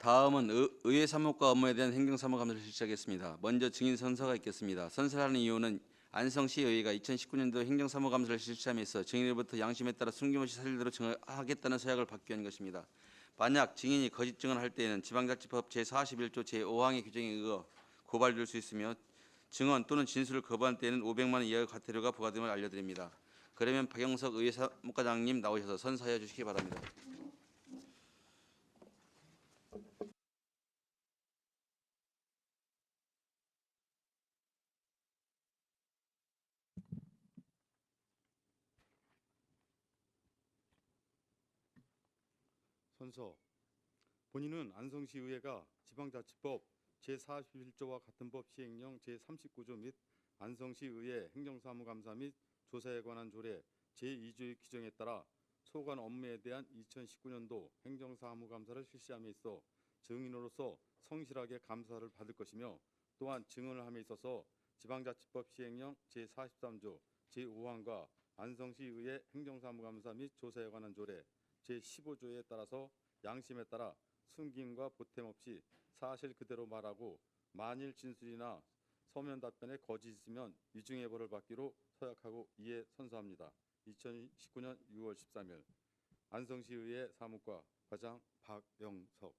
다음은 의회 사무과 업무에 대한 행정사무감사를 실시하겠습니다. 먼저 증인 선서가 있겠습니다. 선서를 하는 이유는 안성시 의회가 2019년도 행정사무감사를 실시함에서 증인으로부터 양심에 따라 숨김없이 사실대로 증언하겠다는 서약을 받기 위한 것입니다. 만약 증인이 거짓 증언할 때에는 지방자치법 제41조 제5항의 규정에 의거 고발될 수 있으며 증언 또는 진술을 거부한 때에는 500만 원 이하의 과태료가 부과됨을 알려드립니다. 그러면 박영석 의회 사무과장님 나오셔서 선서해 주시기 바랍니다. 선서. 본인은 안성시의회가 지방자치법 제41조와 같은 법 시행령 제39조 및 안성시의회 행정사무감사 및 조사에 관한 조례 제2조의 규정에 따라 소관 업무에 대한 2019년도 행정사무감사를 실시함에 있어 증인으로서 성실하게 감사를 받을 것이며, 또한 증언을 함에 있어서 지방자치법 시행령 제43조 제5항과 안성시의회 행정사무감사 및 조사에 관한 조례 제15조에 따라서 양심에 따라 숨김과 보탬 없이 사실 그대로 말하고, 만일 진술이나 서면 답변에 거짓이 있으면 위중의 벌을 받기로 서약하고 이에 선서합니다. 2019년 6월 13일 안성시의회 사무과 과장 박영석.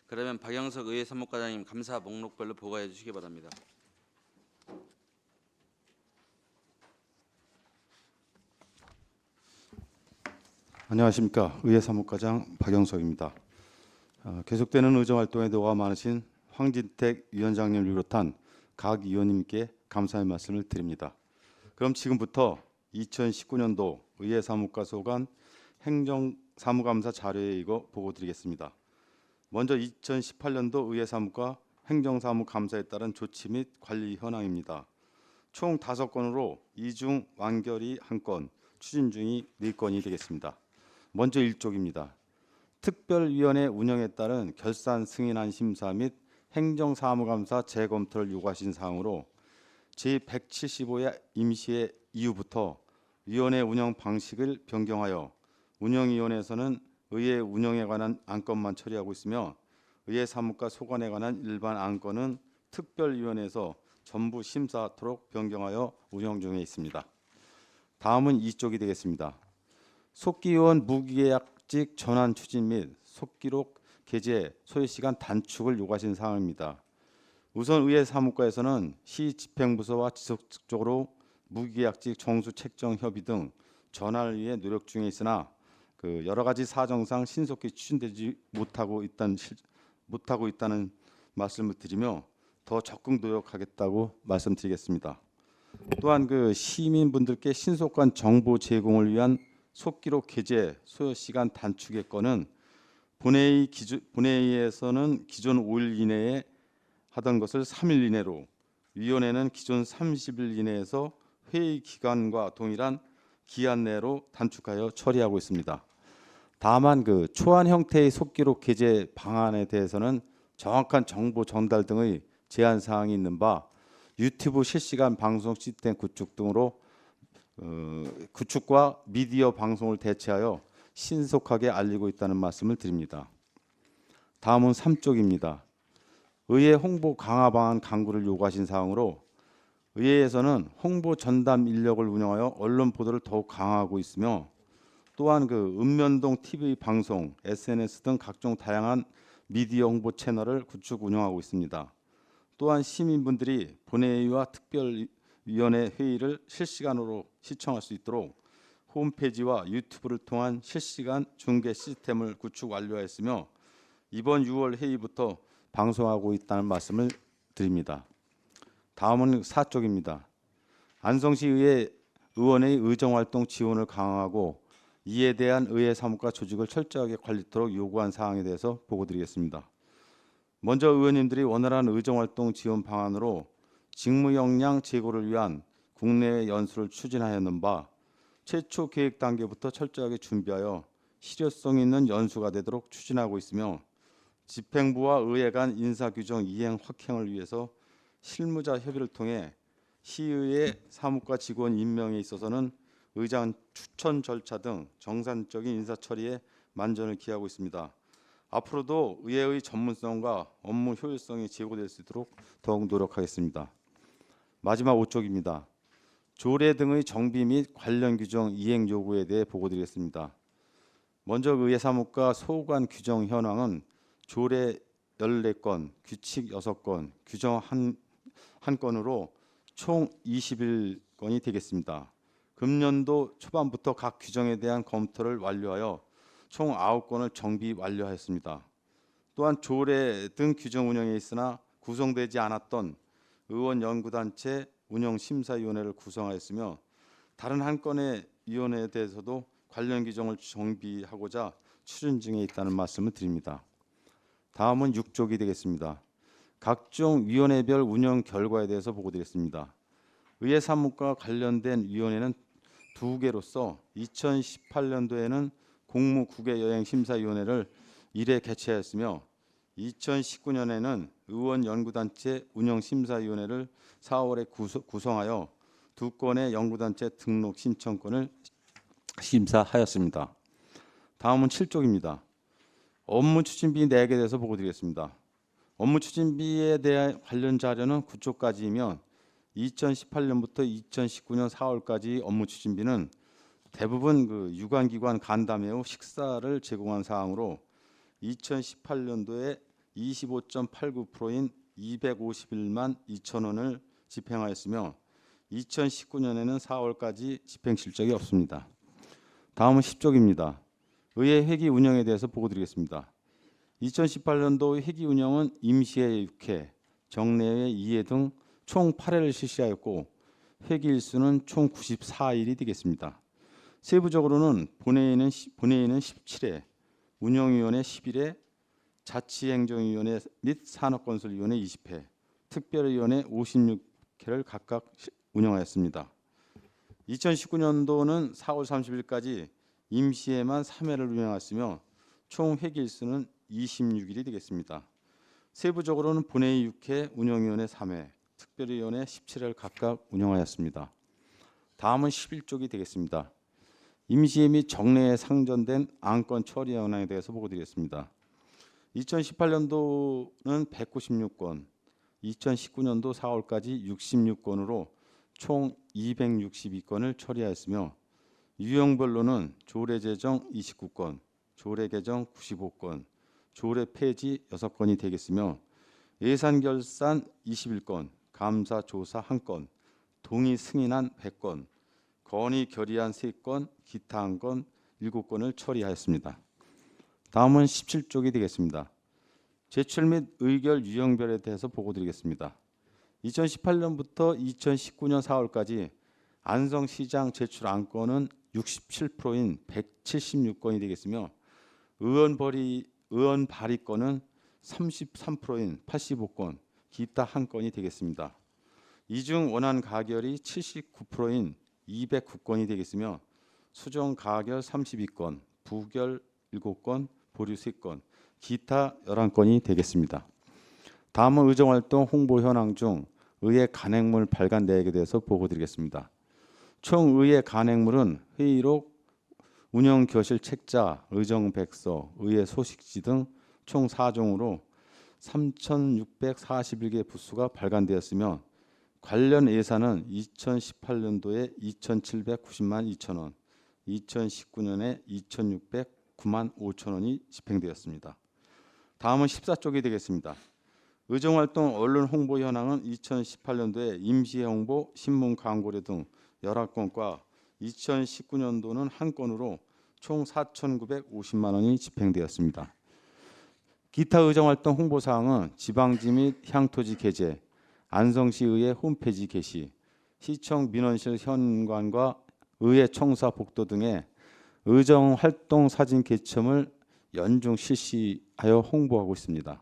그러면 박영석 의회 사무과장님 감사 목록별로 보고해 주시기 바랍니다. 안녕하십니까. 의회 사무과장 박영석입니다. 계속되는 의정활동에 노고가 많으신 황진택 위원장님을 비롯한 각 위원님께 감사의 말씀을 드립니다. 그럼 지금부터 2019년도 의회 사무과 소관 행정사무감사 자료에 의거 보고드리겠습니다. 먼저 2018년도 의회 사무과 행정사무감사에 따른 조치 및 관리 현황입니다. 총 5건으로 이중 완결이 1건, 추진 중이 4건이 되겠습니다. 먼저 1쪽입니다. 특별위원회 운영에 따른 결산 승인안 심사 및 행정사무감사 재검토를 요구하신 사항으로 제175회 임시회 이후부터 위원회 운영 방식을 변경하여 운영위원회에서는 의회 운영에 관한 안건만 처리하고 있으며, 의회 사무과 소관에 관한 일반 안건은 특별위원회에서 전부 심사하도록 변경하여 운영 중에 있습니다. 다음은 2쪽이 되겠습니다. 속기원 무계약직 전환 추진 및 속기록 게재 소요시간 단축을 요구하신 사항입니다. 우선 의회 사무과에서는 시 집행부서와 지속적으로 무계약직 정수 책정 협의 등 전환을 위해 노력 중에 있으나 여러 가지 사정상 신속히 추진되지 못하고 있다는 말씀을 드리며 더 적극 노력하겠다고 말씀드리겠습니다. 또한 시민분들께 신속한 정보 제공을 위한 속기록 게재 소요 시간 단축의 건은 본회의에서는 기존 5일 이내에 하던 것을 3일 이내로, 위원회는 기존 30일 이내에서 회의 기간과 동일한 기한 내로 단축하여 처리하고 있습니다. 다만 초안 형태의 속기록 게재 방안에 대해서는 정확한 정보 전달 등의 제한 사항이 있는 바 유튜브 실시간 방송 시스템 구축 등으로 구축과 미디어 방송을 대체하여 신속하게 알리고 있다는 말씀을 드립니다. 다음은 3쪽입니다. 의회 홍보 강화 방안 강구를 요구하신 사항으로 의회에서는 홍보 전담 인력을 운영하여 언론 보도를 더욱 강화하고 있으며, 또한 읍면동 TV 방송, SNS 등 각종 다양한 미디어 홍보 채널을 구축 운영하고 있습니다. 또한 시민분들이 본회의와 특별위원회 회의를 실시간으로 시청할 수 있도록 홈페이지와 유튜브를 통한 실시간 중계 시스템을 구축 완료하였으며, 이번 6월 회의부터 방송하고 있다는 말씀을 드립니다. 다음은 4쪽입니다. 안성시의회 의원의 의정활동 지원을 강화하고 이에 대한 의회 사무과 조직을 철저하게 관리토록 요구한 사항에 대해서 보고드리겠습니다. 먼저 의원님들이 원활한 의정활동 지원 방안으로 직무 역량 제고를 위한 국내외 연수를 추진하였는 바 최초 계획 단계부터 철저하게 준비하여 실효성 있는 연수가 되도록 추진하고 있으며, 집행부와 의회 간 인사규정 이행 확행을 위해서 실무자 협의를 통해 시의회 사무과 직원 임명에 있어서는 의장 추천 절차 등 정상적인 인사 처리에 만전을 기하고 있습니다. 앞으로도 의회의 전문성과 업무 효율성이 제고될 수 있도록 더욱 노력하겠습니다. 마지막 5쪽입니다. 조례 등의 정비 및 관련 규정 이행 요구에 대해 보고드리겠습니다. 먼저 의회 사무과 소관 규정 현황은 조례 14건, 규칙 6건, 규정 1건으로 총 21건이 되겠습니다. 금년도 초반부터 각 규정에 대한 검토를 완료하여 총 9건을 정비 완료하였습니다. 또한 조례 등 규정 운영에 있으나 구성되지 않았던 의원 연구단체 운영심사위원회를 구성하였으며 다른 한 건의 위원회에 대해서도 관련 규정을 정비하고자 추진 중에 있다는 말씀을 드립니다. 다음은 6쪽이 되겠습니다. 각종 위원회별 운영 결과에 대해서 보고드리겠습니다. 의회 사무과 관련된 위원회는 2개로서 2018년도에는 공무국외여행심사위원회를 1회 개최하였으며 2019년에는 의원연구단체 운영심사위원회를 4월에 구성하여 2건의 연구단체 등록 신청권을 심사하였습니다. 다음은 7쪽입니다. 업무 추진비 내역에 대해서 보고드리겠습니다. 업무 추진비에 대한 관련 자료는 9쪽까지이면 2018년부터 2019년 4월까지 업무 추진비는 대부분 유관기관 간담회 후 식사를 제공한 사항으로 2018년도에 25.89%인 251만 2천 원을 집행하였으며 2019년에는 4월까지 집행 실적이 없습니다. 다음은 10쪽입니다. 의회 회기 운영에 대해서 보고드리겠습니다. 2018년도 회기 운영은 임시회 6회, 정례회 2회 등 총 8회를 실시하였고 회기 일수는 총 94일이 되겠습니다. 세부적으로는 본회의는 17회, 운영위원회 11회, 자치행정위원회 및 산업건설위원회 20회, 특별위원회 56회를 각각 운영하였습니다. 2019년도는 4월 30일까지 임시회만 3회를 운영하였으며 총 회기일수는 26일이 되겠습니다. 세부적으로는 본회의 6회, 운영위원회 3회, 특별위원회 17회를 각각 운영하였습니다. 다음은 11쪽이 되겠습니다. 임시회 및 정례에 상정된 안건 처리 현황에 대해서 보고드리겠습니다. 2018년도는 196건, 2019년도 4월까지 66건으로 총 262건을 처리하였으며 유형별로는 조례 제정 29건, 조례 개정 95건, 조례 폐지 6건이 되겠으며 예산 결산 21건, 감사 조사 1건, 동의 승인안 100건, 건의 결의안 3건, 기타 1건 7건을 처리하였습니다. 다음은 17쪽이 되겠습니다. 제출 및 의결 유형별에 대해서 보고드리겠습니다. 2018년부터 2019년 4월까지 안성시장 제출 안건은 67%인 176건이 되겠으며 의원 발의 건은 33%인 85건, 기타 1건이 되겠습니다. 이중 원안 가결이 79%인 209건이 되겠으며 수정 가결 32건, 부결 7건, 보류 3건, 기타 11건이 되겠습니다. 다음은 의정활동 홍보 현황 중 의회 간행물 발간 내역에 대해서 보고드리겠습니다. 총 의회 간행물은 회의록, 운영교실 책자, 의정백서, 의회 소식지 등 총 4종으로 3,641개 부수가 발간되었으며 관련 예산은 2018년도에 2,790만 2천 원, 2019년에 2,609만 5천 원이 집행되었습니다. 다음은 14쪽이 되겠습니다. 의정활동 언론 홍보 현황은 2018년도에 임시회 홍보, 신문 광고료 등 11건과 2019년도는 1건으로 총 4,950만 원이 집행되었습니다. 기타 의정활동 홍보사항은 지방지 및 향토지 게재, 안성시의회 홈페이지 게시, 시청 민원실 현관과 의회 청사 복도 등의 의정활동 사진 개첨을 연중 실시하여 홍보하고 있습니다.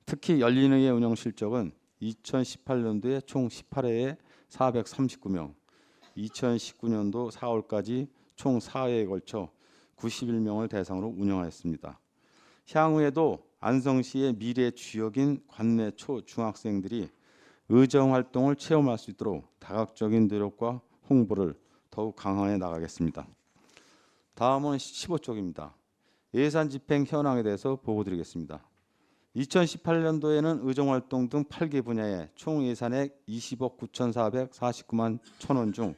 특히 열린의회 운영 실적은 2018년도에 총 18회에 439명, 2019년도 4월까지 총 4회에 걸쳐 91명을 대상으로 운영하였습니다. 향후에도 안성시의 미래 주역인 관내 초 중학생들이 의정 활동을 체험할 수 있도록 다각적인 노력과 홍보를 더욱 강화해 나가겠습니다. 다음은 15쪽입니다. 예산 집행 현황에 대해서 보고드리겠습니다. 2018년도에는 의정활동 등 8개 분야에 총 예산액 20억 9,449만 1,000원 중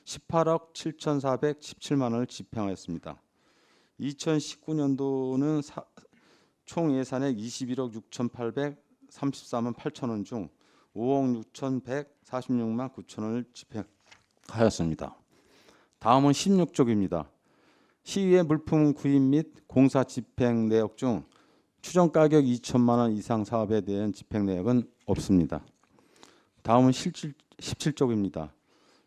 18억 7,417만 원을 집행하였습니다. 2019년도는 총 예산액 21억 6,834만 8,000원 중 5억 6,146만 9천 원을 집행하였습니다. 다음은 16쪽입니다. 시의회 물품 구입 및 공사 집행 내역 중 추정 가격 2천만 원 이상 사업에 대한 집행 내역은 없습니다. 다음은 17쪽입니다.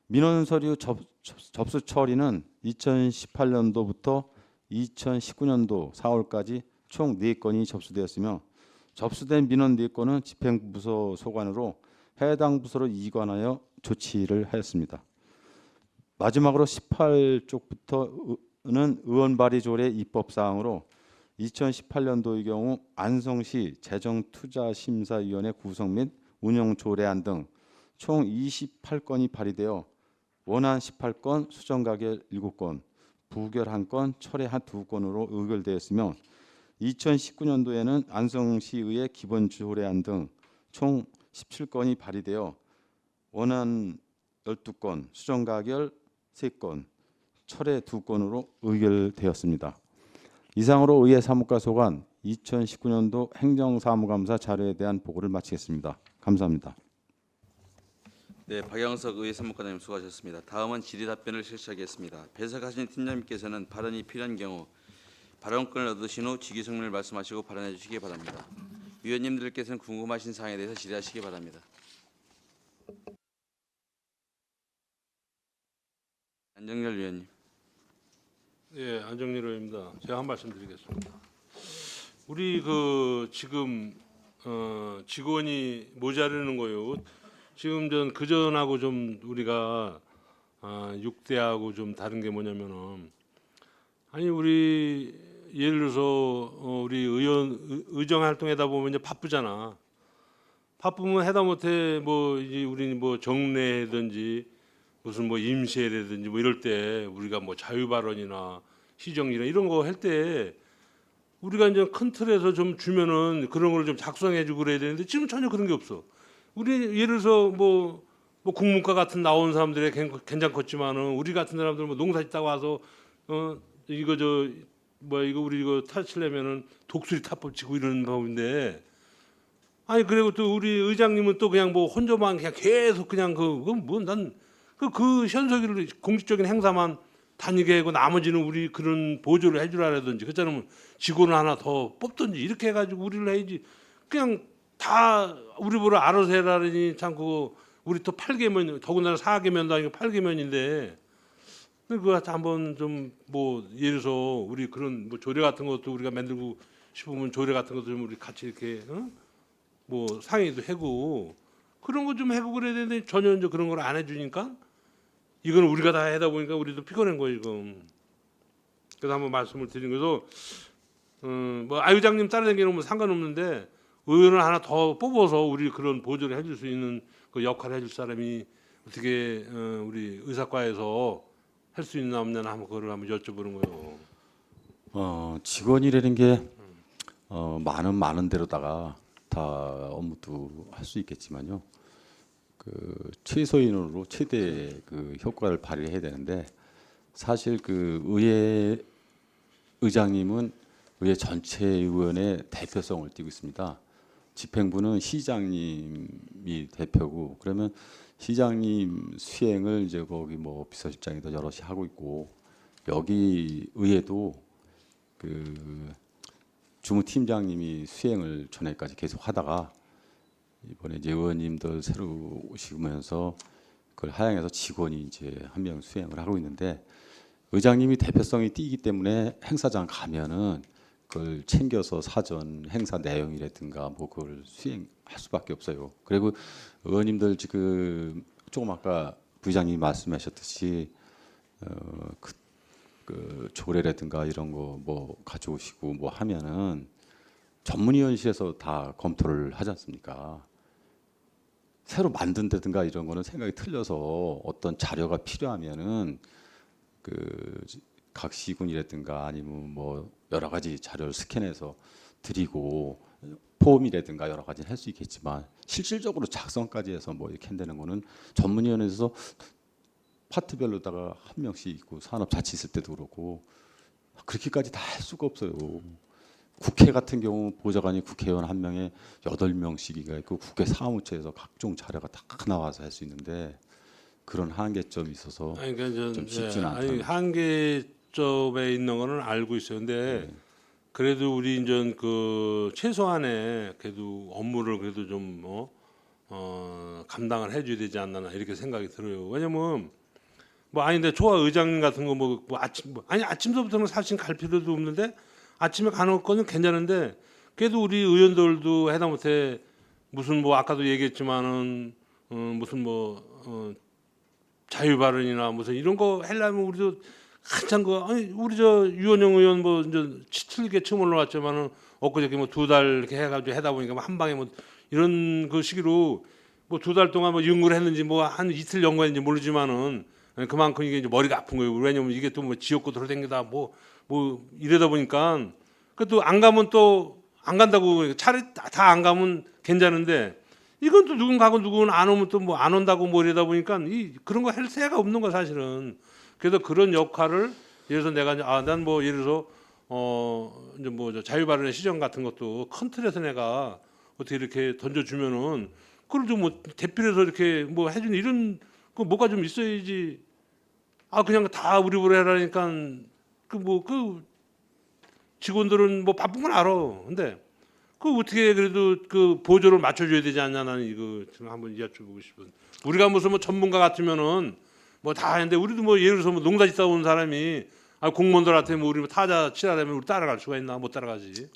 민원 서류 접수 처리는 2018년도부터 2019년도 4월까지 총 4건이 접수되었으며 접수된 민원 4건은 집행부서 소관으로 해당 부서로 이관하여 조치를 하였습니다. 마지막으로 18쪽부터는 의원 발의 조례 입법 사항으로 2018년도의 경우 안성시 재정투자심사위원회 구성 및 운영 조례안 등 총 28건이 발의되어 원안 18건, 수정가결 7건, 부결 1건, 철회 2건으로 의결되었으며 2019년도에는 안성시의회 기본조례안 등 총 17건이 발의되어 원안 12건, 수정가결 3건, 철회 2건으로 의결되었습니다. 이상으로 의회 사무과 소관 2019년도 행정사무감사 자료에 대한 보고를 마치겠습니다. 감사합니다. 네, 박영석 의회 사무관님 수고하셨습니다. 다음은 질의 답변을 실시하겠습니다. 배석하신 팀장님께서는 발언이 필요한 경우 발언권을 얻으신 후 직위성명을 말씀하시고 발언해 주시기 바랍니다. 위원님들께서는 궁금하신 사항에 대해서 질의하시기 바랍니다. 안정열 위원님. 예, 안정열 의원입니다. 제가 한 말씀 드리겠습니다. 우리 지금 직원이 모자르는 거요. 지금 그 전하고 좀 우리가 6대하고 좀 다른 게 뭐냐면은 아니 우리 예를 들어서 우리 의정 활동하다 보면 이제 바쁘잖아. 바쁘면 해다 못해 뭐 이제 우리 뭐 정례든지 무슨 뭐 임시회라든지 뭐 이럴 때 우리가 뭐 자유 발언이나 시정이나 이런 거 할 때 우리가 이제 큰 틀에서 좀 주면은 그런 걸 좀 작성해주고 그래야 되는데 지금 전혀 그런 게 없어. 우리 예를 들어서 뭐 국문과 같은 나온 사람들이 괜찮겠지만은 우리 같은 사람들 뭐 농사짓다가 와서 이거 이거 우리 이거 타치려면은 독수리 타법 치고 이러는 법인데 아니 그리고 또 우리 의장님은 또 그냥 뭐 혼자만 그냥 계속 그냥 난 그 현석이를 공식적인 행사만 다니게 하고 나머지는 우리 그런 보조를 해주라라든지 그렇잖아요. 직원을 하나 더 뽑든지 이렇게 해가지고 우리를 해야지 그냥 다 우리 보러 알아서 해라니 참 그거 우리 또 8개면 더군다나 4개면도 아니고 8개면인데 그거 한번 좀 뭐 예를 들어서 우리 그런 뭐 조례 같은 것도 우리가 만들고 싶으면 조례 같은 것도 좀 우리 같이 이렇게 뭐 상의도 하고 그런 거 좀 하고 그래야 되는데 전혀 이제 그런 걸 안 해주니까 이건 우리가 다 하다 보니까 우리도 피곤한 거예요 지금. 그래서 한번 말씀을 드린 거서 뭐 의장님 따라다니는 건 상관없는데 의원을 하나 더 뽑아서 우리 그런 보조를 해줄 수 있는 그 역할을 해줄 사람이 어떻게 우리 의사과에서 할 수 있나 없나 한번 그걸 한번 여쭤보는 거예요. 직원이라는 게 많은 데로다가 다 업무도 할 수 있겠지만요. 그 최소인으로 최대 그 효과를 발휘해야 되는데 사실 그 의회 의장님은 의회 전체 의원의 대표성을 띠고 있습니다. 집행부는 시장님이 대표고 그러면 시장님 수행을 이제 거기 뭐 비서실장이도 여럿이 하고 있고 여기 의회도 그 주무팀장님이 수행을 전에까지 계속 하다가 이번에 이제 의원님들 새로 오시면서 그걸 하향해서 직원이 이제 한 명 수행을 하고 있는데 의장님이 대표성이 띄기 때문에 행사장 가면은 그걸 챙겨서 사전 행사 내용이라든가 뭐 그걸 수행할 수밖에 없어요. 그리고 의원님들 지금 조금 아까 부의장님이 말씀하셨듯이 그 조례라든가 이런 거 뭐 가져오시고 뭐 하면은 전문위원실에서 다 검토를 하지 않습니까? 새로 만든다든가 이런 거는 생각이 틀려서 어떤 자료가 필요하면은 그 각 시군이라든가 아니면 뭐 여러 가지 자료를 스캔해서 드리고 폼이라든가 여러 가지 할 수 있겠지만 실질적으로 작성까지 해서 뭐 이렇게 한다는 거는 전문위원회에서 파트별로다가 한 명씩 있고 산업자치 있을 때도 그렇고 그렇게까지 다 할 수가 없어요. 국회 같은 경우 보좌관이 국회의원 한 명에 8명씩이가 있고 국회 사무처에서 각종 자료가 다 나와서 할 수 있는데 그런 한계점이 있어서 아니 그러니까 좀 쉽지는 않다. 아니 한계점에 있는 거는 알고 있어요. 근데 그래도 우리 이제 그 최소한의 그래도 업무를 그래도 좀 감당을 해줘야 되지 않나 이렇게 생각이 들어요. 왜냐면 뭐 아닌데 초과 의장님 같은 거 뭐 아침 아니 아침서부터는 사실 갈 필요도 없는데 아침에 가는 거는 괜찮은데 그래도 우리 의원들도 해당못해 무슨 뭐 아까도 얘기했지만은 무슨 자유 발언이나 무슨 이런 거 하려면 우리도 한참 아니 우리 저 유원영 의원 뭐 이제 치틀게 처음 올라왔지만은 엊그저께 뭐 2달 이렇게 해가지고 하다 보니까 뭐 한 방에 뭐 이런 그 시기로 뭐 2달 동안 뭐 연구를 했는지 뭐 한 이틀 연구했는지 모르지만은 그만큼 이게 이제 머리가 아픈 거예요. 왜냐면 이게 또 뭐 지역구 돌아다니다 뭐 이러다 보니까 그 또 안 가면 또 안 간다고 차라리 다 안 가면 괜찮은데 이건 또 누군가고 누구는 안 오면 또 뭐 안 온다고 뭐 이러다 보니까 그런 거 할 새가 없는 거 사실은. 그래서 그런 역할을 예를 들어서 내가 난 뭐 예를 들어서 이제 뭐 자유 발언의 시정 같은 것도 큰 틀에서 내가 어떻게 이렇게 던져주면은 그걸 좀 뭐 대필해서 이렇게 뭐 해주는 이런 그 뭐가 좀 있어야지. 그냥 다 우리 보러 해라니까 그 직원들은 뭐 바쁜 건 알아. 근데 그 어떻게 그래도 그 보조를 맞춰줘야 되지 않냐 나는 이거 지금 한번 여쭤보고 싶은. 우리가 무슨 뭐 전문가 같으면은 뭐 다 하는데 우리도 뭐 예를 들어서 뭐 농사 짓다 온 사람이 공무원들한테 뭐 우리 뭐 타자 치라면 우리 따라갈 수가 있나 못 따라가지.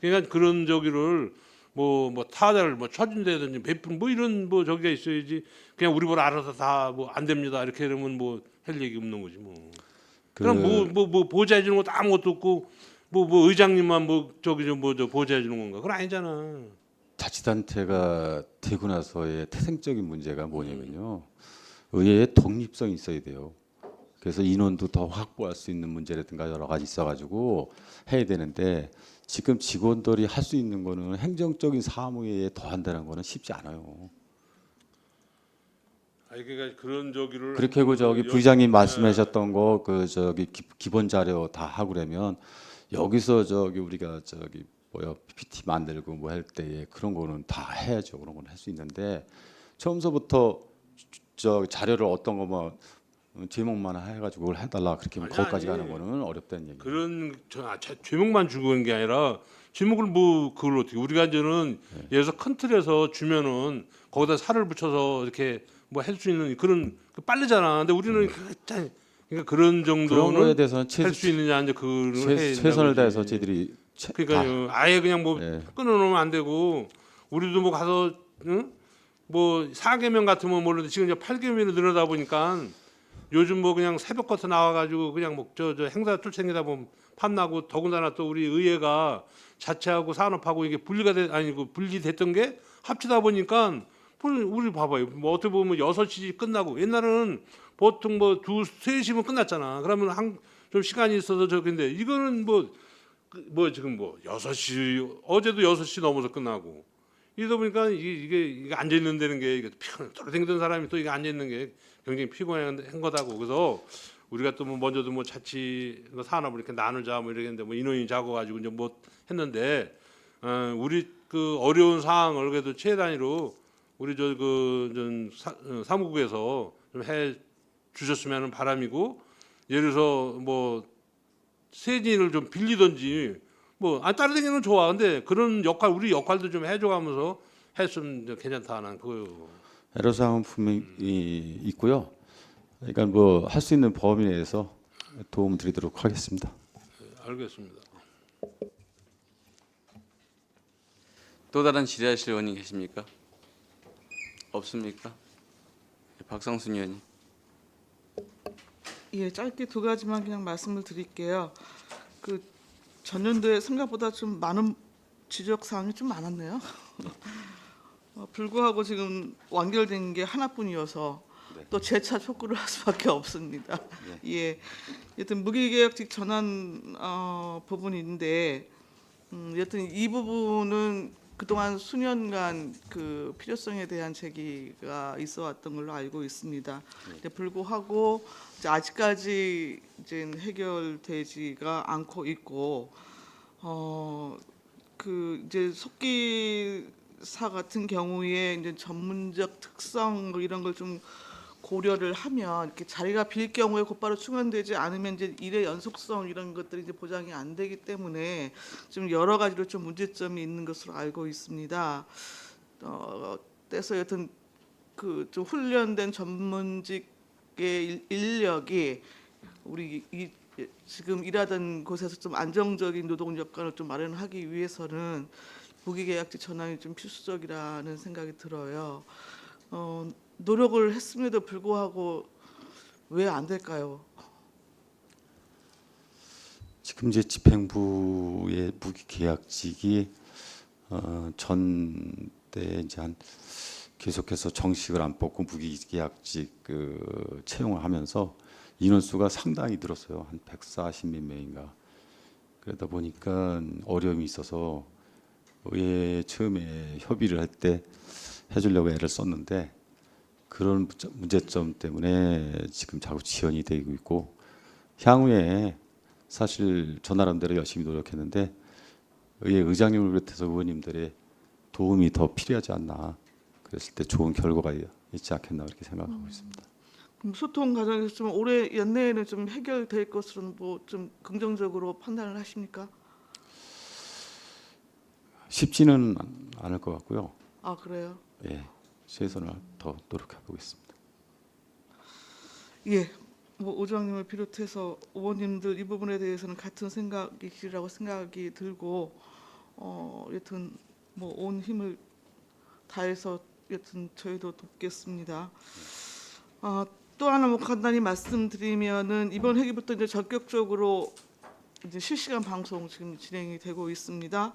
그러니까 그런 저기를 뭐 타자를 뭐 쳐준다든지 베푼 뭐 이런 뭐 저기가 있어야지. 그냥 우리 보러 알아서 다 뭐 안 됩니다 이렇게 이러면 뭐 할 얘기 없는 거지 뭐. 그럼 뭐 보좌해 주는 것도 아무것도 없고 뭐 의장님만 뭐 저기 좀 뭐 저 보좌해 주는 건가? 그건 아니잖아. 자치단체가 되고 나서의 태생적인 문제가 뭐냐면요. 의회의 독립성이 있어야 돼요. 그래서 인원도 더 확보할 수 있는 문제라든가 여러 가지 있어가지고 해야 되는데 지금 직원들이 할 수 있는 거는 행정적인 사무에 더 한다는 거는 쉽지 않아요. 그러니까 그런 저기를 그렇게 하고 저기 부의장님 말씀하셨던 거 그 저기 기본 자료 다 하고 그러면 여기서 저기 우리가 저기 PPT 만들고 뭐 할 때에 그런 거는 다 해야죠. 그런 건 할 수 있는데 처음서부터 저 자료를 어떤 거만 제목만 해가지고 그걸 해달라 그렇게 하면 거기까지 가는 거는 어렵다는 얘기예요. 그런 제목만 주고 있는 게 아니라 제목을 뭐 그걸 어떻게 우리가 이제는 예를 들어서 큰 틀에서 주면은 거기다 살을 붙여서 이렇게 뭐 할 수 있는 그런 빠르잖아. 근데 우리는 그러니까 그런 그런 거에 정도는 대해서는 할 수 있느냐 이제 그걸 해야 최선을 된다고 다해서 그러지. 저희들이 그러니까요. 아예 그냥 뭐 예. 끊어놓으면 안 되고 우리도 뭐 가서 뭐 4개명 같으면 모르는데 지금 이제 8개명이 늘어다 보니까 요즘 뭐 그냥 새벽부터 나와가지고 그냥 뭐 저 행사 쫓아다니다 보면 팜나고 더군다나 또 우리 의회가 자체하고 산업하고 이게 분리됐던 게 합치다 보니까 우리 봐봐요. 뭐 어떻게 보면 6시 끝나고 옛날에는 보통 뭐 3시면 끝났잖아. 그러면 좀 시간이 있어서 저긴데 이거는 뭐 지금 뭐 6시 어제도 6시 넘어서 끝나고 이러다 보니까 이게 앉아 있는 데는 게 이게 돌아다니던 사람이 또 이게 앉아 있는 게 굉장히 피곤한 거다고. 그래서 우리가 또 뭐 먼저도 뭐 자치 산업을 이렇게 나누자 뭐 이러겠는데 뭐 인원이 작아가지고 이제 뭐 했는데 우리 그 어려운 상황을 그래도 최 단위로 우리 사무국에서 좀 해 주셨으면 바람이고 예를 들어서 뭐 세진을 좀 빌리든지 따라다니는 건 좋아. 근데 그런 우리 역할도 좀 해줘가면서 했으면 괜찮다 난 그거요. 애로사항은 분명히 있고요. 그러니까 뭐 할 수 있는 범위 내에서 도움 드리도록 하겠습니다. 알겠습니다. 또 다른 질의하실 의원이 계십니까? 없습니까? 박상순 의원님. 예, 짧게 2가지만 그냥 말씀을 드릴게요. 그 전년도에 생각보다 좀 많은 지적 사항이 좀 많았네요. 불구하고 지금 완결된 게 하나뿐이어서 네. 또 재차 촉구를 할 수밖에 없습니다. 예, 여튼 무기계약직 전환 부분인데, 여튼 이 부분은 그동안 수년간 그 필요성에 대한 제기가 있어왔던 걸로 알고 있습니다. 근데 불구하고 이제 아직까지 이제 해결되지가 않고 있고, 그 이제 속기사 같은 경우에 이제 전문적 특성 뭐 이런 걸 좀 고려를 하면 이렇게 자리가 빌 경우에 곧바로 충원되지 않으면 이제 일의 연속성 이런 것들이 이제 보장이 안 되기 때문에 좀 여러 가지로 좀 문제점이 있는 것으로 알고 있습니다. 그래서 여튼 그 좀 훈련된 전문직의 인력이 우리 이 지금 일하던 곳에서 좀 안정적인 노동 여건을 좀 마련하기 위해서는 무기계약직 전환이 좀 필수적이라는 생각이 들어요. 노력을 했음에도 불구하고 왜 안 될까요? 지금 이제 집행부의 무기계약직이 전때 이제 한 계속해서 정식을 안 뽑고 무기계약직 그 채용을 하면서 인원수가 상당히 늘었어요. 한 140몇 명인가. 그러다 보니까 어려움이 있어서 의회 처음에 협의를 할 때 해주려고 애를 썼는데 그런 문제점 때문에 지금 자꾸 지연이 되고 있고, 향후에 사실 저 나름대로 열심히 노력했는데 의회 의장님을 비롯해서 의원님들의 도움이 더 필요하지 않나, 그랬을 때 좋은 결과가 있지 않겠나 그렇게 생각하고 있습니다. 그럼 소통 과정에서 좀 올해 연내에는 좀 해결될 것으로 뭐 좀 긍정적으로 판단을 하십니까? 쉽지는 않을 것 같고요. 아 그래요? 예, 최선을 더 노력해 보겠습니다. 예, 뭐 의장님을 비롯해서 의원님들 이 부분에 대해서는 같은 생각이시라고 생각이 들고, 여튼 뭐 온 힘을 다해서 여튼 저희도 돕겠습니다. 또 하나 뭐 간단히 말씀드리면은 이번 회기부터 이제 전격적으로 이제 실시간 방송 지금 진행이 되고 있습니다.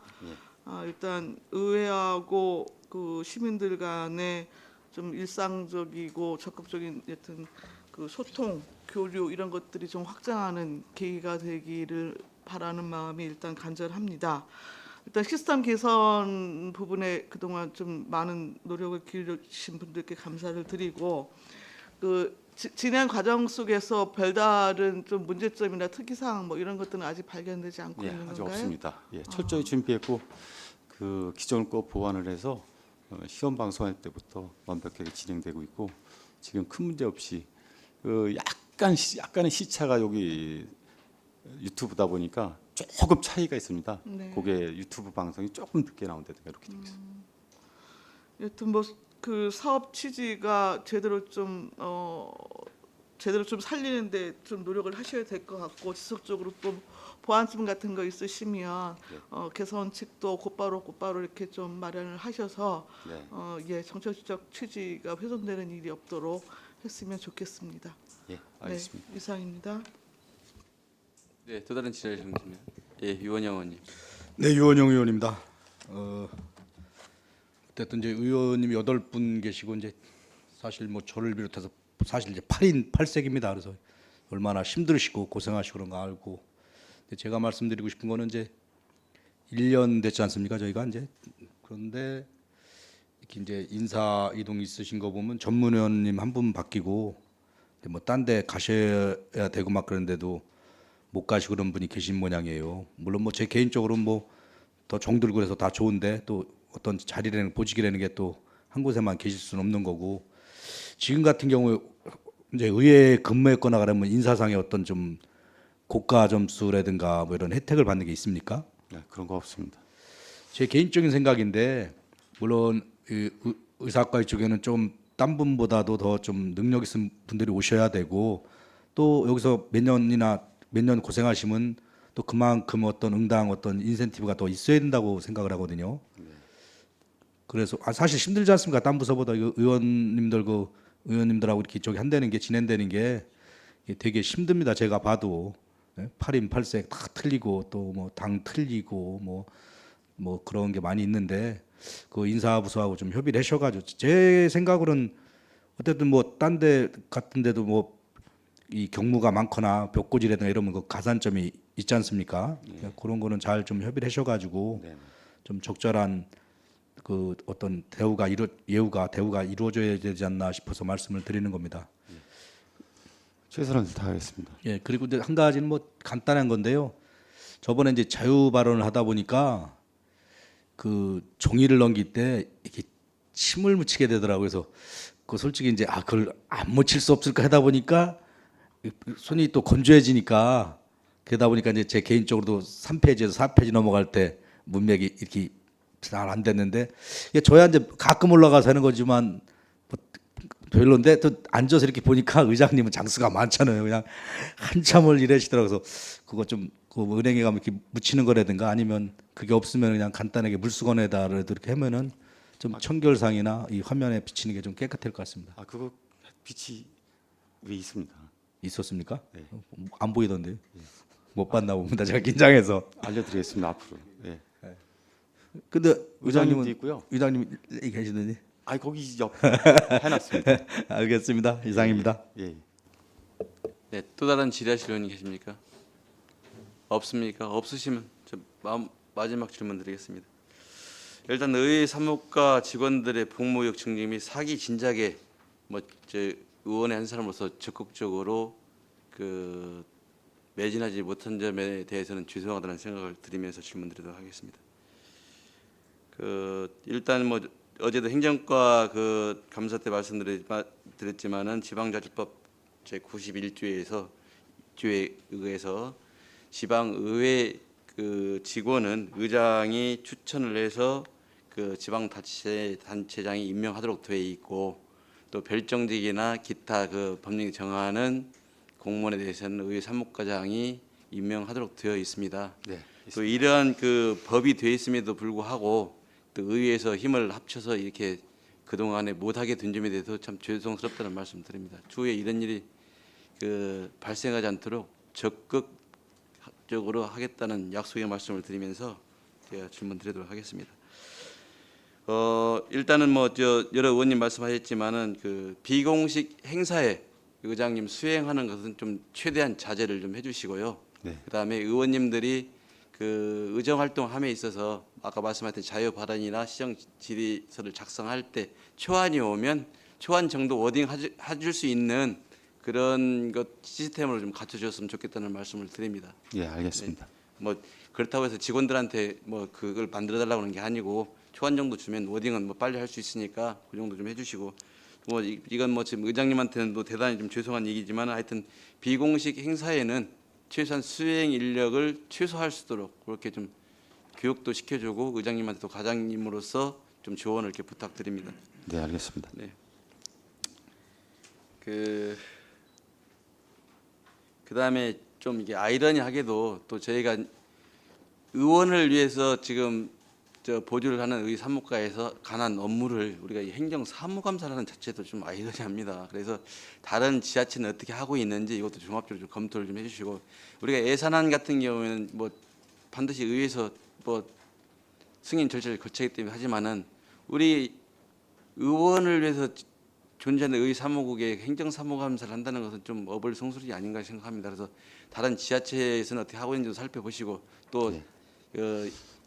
일단 의회하고 그 시민들 간의 좀 일상적이고 적극적인 여튼 그 소통, 교류 이런 것들이 좀 확장하는 계기가 되기를 바라는 마음이 일단 간절합니다. 일단 시스템 개선 부분에 그동안 좀 많은 노력을 기울이신 분들께 감사를 드리고, 그 진행 과정 속에서 별다른 좀 문제점이나 특이사항 뭐 이런 것들은 아직 발견되지 않고 예, 있는 아직 건가요? 없습니다. 예, 철저히 준비했고 그 기존 거 보완을 해서 시험 방송할 때부터 완벽하게 진행되고 있고, 지금 큰 문제 없이 약간의 시차가 여기 유튜브다 보니까 조금 차이가 있습니다. 네. 그게 유튜브 방송이 조금 늦게 나온다든가 이렇게 되고 있습니다. 여튼 뭐 그 사업 취지가 제대로 좀 살리는데 좀 노력을 하셔야 될 것 같고, 지속적으로 또 보완점 같은 거 있으시면 개선책도 곧바로 이렇게 좀 마련을 하셔서 네. 예, 정책적 취지가 훼손되는 일이 없도록 했으면 좋겠습니다. 예, 알겠습니다. 네, 이상입니다. 네, 또 다른 질의를 주시면 예, 유원영 의원님. 네, 유원영 의원입니다. 어쨌든 이제 의원님이 8분 계시고 이제 사실 뭐 저를 비롯해서 사실 이제 8인 8색입니다. 그래서 얼마나 힘드시고 고생하시고 그런 거 알고, 근데 제가 말씀드리고 싶은 거는 이제 1년 됐지 않습니까? 저희가 이제 그런데 이렇게 이제 인사 이동 있으신 거 보면 전문위원님 한 분 바뀌고 뭐 딴 데 가셔야 되고 막 그런데도 못 가시고 그런 분이 계신 모양이에요. 물론 뭐 제 개인적으로는 뭐 더 정들고 그래서 다 좋은데 또 어떤 자리라는 보직이라는 게 또 한 곳에만 계실 수는 없는 거고, 지금 같은 경우에 이제 의회에 근무했거나 그러면 인사상의 어떤 좀 고가 점수라든가 뭐 이런 혜택을 받는 게 있습니까? 네, 그런 거 없습니다. 제 개인적인 생각인데, 물론 의사과 쪽에는 좀 딴 분보다도 더 좀 능력 있는 분들이 오셔야 되고, 또 여기서 몇 년 고생하시면 또 그만큼 어떤 응당 어떤 인센티브가 더 있어야 된다고 생각을 하거든요. 그래서 사실 힘들지 않습니까? 딴 부서보다 의원님들하고 이렇게 이쪽에 한다는 게 진행되는 게 되게 힘듭니다. 제가 봐도 8인 8색 다 틀리고 또 뭐 당 틀리고 뭐 뭐 그런 게 많이 있는데 그 인사부서하고 좀 협의를 하셔가지고 제 생각으로는 어쨌든 뭐 딴 데 같은 데도 뭐 이 경무가 많거나 벽고지라든가 이러면 그 가산점이 있지 않습니까? 그런 거는 잘 좀 협의를 하셔가지고 네. 좀 적절한 그 어떤 대우가 이루어져야 되지 않나 싶어서 말씀을 드리는 겁니다. 최선을 다하겠습니다. 예, 그리고 이제 한 가지는 뭐 간단한 건데요. 저번에 이제 자유 발언을 하다 보니까 그 종이를 넘길 때 이렇게 침을 묻히게 되더라고요. 그래서 그 솔직히 이제 그걸 안 묻힐 수 없을까 하다 보니까 손이 또 건조해지니까 그러다 보니까 이제 제 개인적으로도 3페이지에서 4페이지 넘어갈 때 문맥이 이렇게 잘 안 됐는데 이게 저야 이제 가끔 올라가서 하는 거지만 뭐 별론데 또 앉아서 이렇게 보니까 의장님은 장수가 많잖아요. 그냥 한참을 일하시더라고요. 그래서 그거 좀 그 은행에 가면 이렇게 묻히는 거라든가 아니면 그게 없으면 그냥 간단하게 물수건에다라도 이렇게 하면은 좀 청결상이나 이 화면에 비치는 게 좀 깨끗할 것 같습니다. 그거 빛이 왜 있습니다. 있었습니까? 네. 안 보이던데요. 못 봤나 봅니다. 제가 긴장해서. 알려드리겠습니다. 앞으로. 예. 근데 의장님도 있고요. 의장님 계시더니. 거기 옆 해놨습니다. 알겠습니다. 이상입니다. 예. 네, 또 다른 질의하실 의원이 계십니까? 없습니까? 없으시면 마지막 질문 드리겠습니다. 일단 의회 사무과 직원들의 복무의욕 증진 및 사기 진작에 의원의 한 사람으로서 적극적으로 매진하지 못한 점에 대해서는 죄송하다는 생각을 드리면서 질문드리도록 하겠습니다. 일단 어제도 행정과 감사 때 말씀드렸지만은 지방자치법 제 91조에 의해서 지방의회 직원은 의장이 추천을 해서 지방자치단체장이 임명하도록 되어 있고 또 별정직이나 기타 법령이 정하는 공무원에 대해서는 의회 사무과장이 임명하도록 되어 있습니다. 네. 또 이러한 법이 되어 있음에도 불구하고 또 의회에서 힘을 합쳐서 이렇게 그동안에 못하게 된 점에 대해서 참 죄송스럽다는 말씀 드립니다. 추후에 이런 일이 발생하지 않도록 적극적으로 하겠다는 약속의 말씀을 드리면서 제가 질문 드리도록 하겠습니다. 일단은 여러 의원님 말씀하셨지만은 비공식 행사에 의장님 수행하는 것은 좀 최대한 자제를 좀 해주시고요. 네. 그다음에 의원님들이 의정 활동함에 있어서 아까 말씀하셨던 자유 발언이나 시정 질의서를 작성할 때 초안이 오면 초안 정도 워딩 해줄 수 있는 그런 것 시스템을 좀 갖춰줬으면 좋겠다는 말씀을 드립니다. 예, 알겠습니다. 그렇다고 해서 직원들한테 그걸 만들어 달라고 하는 게 아니고 초안 정도 주면 워딩은 빨리 할 수 있으니까 그 정도 좀 해주시고 이건 지금 의장님한테는 대단히 좀 죄송한 얘기지만 하여튼 비공식 행사에는 최소한 수행 인력을 최소화할 수 있도록 그렇게 좀 교육도 시켜주고 의장님한테도 과장님으로서 좀 조언을 이렇게 부탁드립니다. 네, 알겠습니다. 네. 그다음에 좀 이게 아이러니하게도 또 저희가 의원을 위해서 지금 보조를 하는 의회 사무과에서 관한 업무를 우리가 행정사무감사라는 자체도 좀 아이러니합니다. 그래서 다른 지자체는 어떻게 하고 있는지 이것도 종합적으로 좀 검토를 좀 해주시고 우리가 예산안 같은 경우에는 반드시 의회에서 승인 절차를 거치기 때문에 하지만은 우리 의원을 위해서 존재하는 의회 사무국에 행정사무감사를 한다는 것은 좀 어불성설이 아닌가 생각합니다. 그래서 다른 지자체에서는 어떻게 하고 있는지도 살펴보시고 또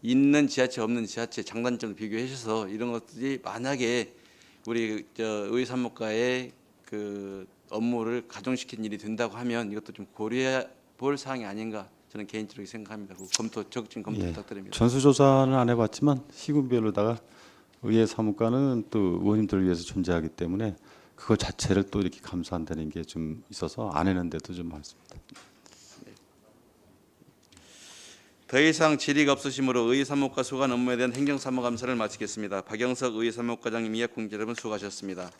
있는 지자체 없는 지자체 장단점을 비교해 주셔서 이런 것들이 만약에 우리 의회 사무과의 업무를 가중시킨 일이 된다고 하면 이것도 좀 고려해 볼 사항이 아닌가 저는 개인적으로 생각합니다. 적극적인 검토 부탁드립니다. 전수조사는 안 해봤지만 시군별로다가 의회 사무과는 또 의원님들을 위해서 존재하기 때문에 그거 자체를 또 이렇게 감사한다는 게 좀 있어서 안 했는데도 좀 많습니다. 더 이상 질의가 없으시므로 의회 사무과 소관 업무에 대한 행정사무감사를 마치겠습니다. 박영석 의회 사무과장님, 이학공 여러분 수고하셨습니다.